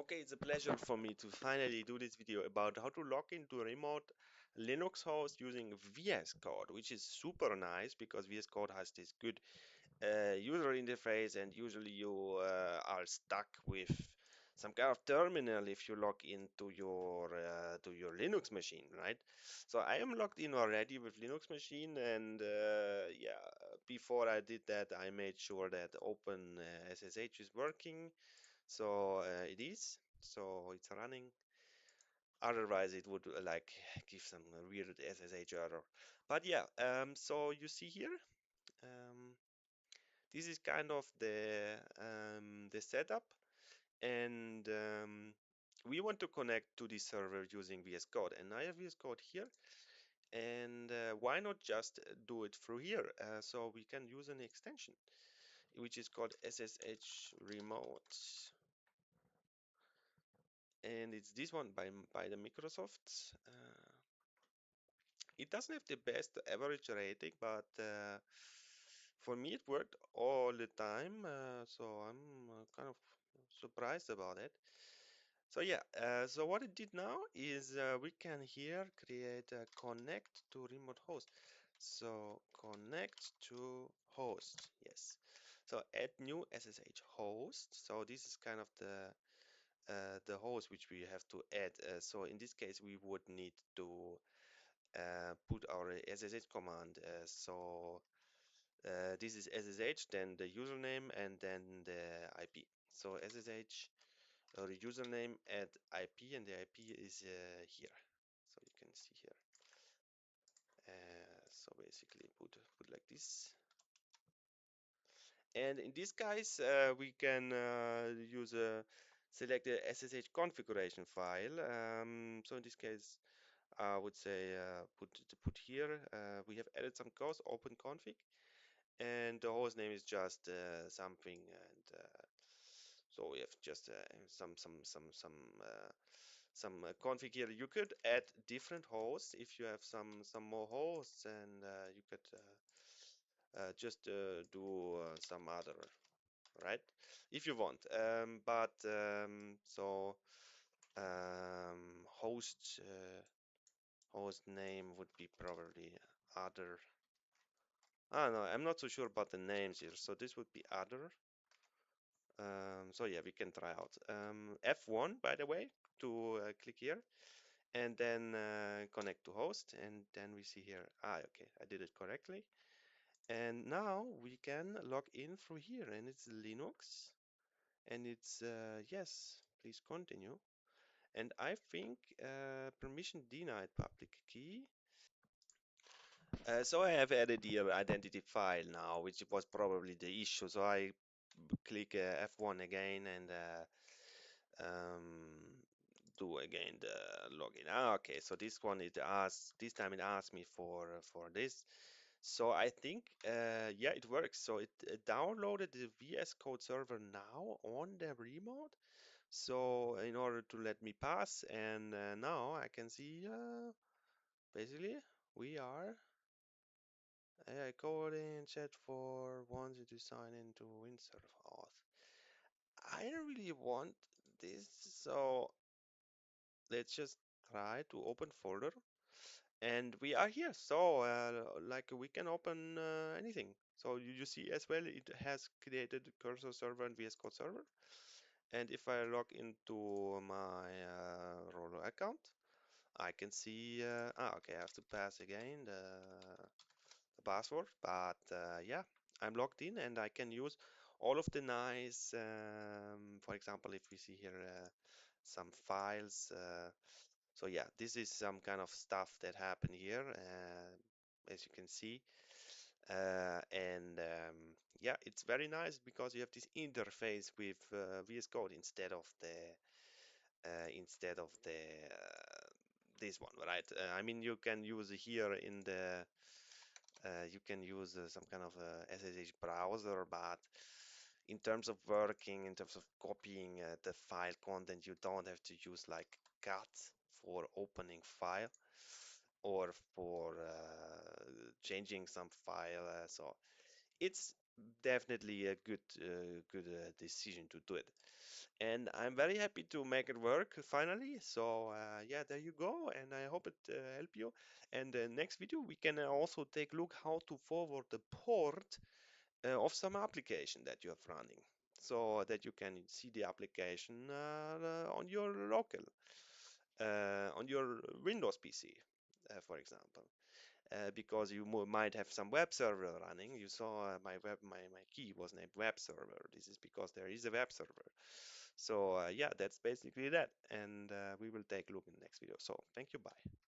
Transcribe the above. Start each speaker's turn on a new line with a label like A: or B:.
A: Okay, it's a pleasure for me to finally do this video about how to log into a remote Linux host using VS Code, which is super nice because VS Code has this good user interface, and usually you are stuck with some kind of terminal if you log into your Linux machine, right? So I am logged in already with Linux machine, and yeah, before I did that, I made sure that Open SSH is working. So it is. So it's running. Otherwise, it would like give some weird SSH error. But yeah, so you see here, um, this is kind of the setup, and we want to connect to this server using VS Code, and I have VS Code here. And why not just do it through here? So we can use an extension, which is called SSH Remote, and it's this one by the Microsoft. It doesn't have the best average rating, but for me it worked all the time, so I'm kind of surprised about it. So yeah, so what it did now is we can here create a connect to remote host. So connect to host, yes. So add new SSH host. So this is kind of the host which we have to add. So in this case, we would need to put our SSH command. So this is SSH, then the username, and then the IP. So SSH or the username at IP, and the IP is here. So you can see here. So basically, put like this. And in this case, we can use a select the SSH configuration file. So in this case, I would say put here. We have added some course open config, and the host name is just something, and so we have just some config here. You could add different hosts if you have some more hosts, and you could just do some other, right? If you want. But so host host name would be probably other. I don't know. I'm not so sure about the names here. So this would be other. So yeah, we can try out. F1, by the way, to click here, and then connect to host, and then we see here. Okay, I did it correctly. And now we can log in through here, and it's Linux, and it's yes, please continue. And I think permission denied public key. So I have added here identity file now, which was probably the issue. So I click F1 again, and do again the login. Okay, so this one it asks, this time it asked me for this. So I think yeah, it works. So it downloaded the VS Code server now on the remote. So in order to let me pass, and now I can see basically we are coding chat for wants you to sign into Windsurf auth. I don't really want this, so let's just try to open folder, and we are here. So like we can open anything. So you see as well, it has created cursor server and VS Code server. And if I log into my Rollo account, I can see, okay, I have to pass again the password, but yeah, I'm logged in, and I can use all of the nice, for example, if we see here some files, so yeah, this is some kind of stuff that happened here, as you can see, and yeah, it's very nice because you have this interface with VS Code instead of the this one, right? I mean, you can use here in the you can use some kind of SSH browser, but in terms of working, in terms of copying the file content, you don't have to use like cat for opening file or for changing some file. So it's definitely a good decision to do it. And I'm very happy to make it work finally. So yeah, there you go, and I hope it help you. And next video we can also take a look how to forward the port of some application that you have running, so that you can see the application on your local, on your Windows PC, for example. Because you might have some web server running. You saw my key was named web server. This is because there is a web server. So yeah, that's basically that. And we will take a look in the next video. So thank you. Bye.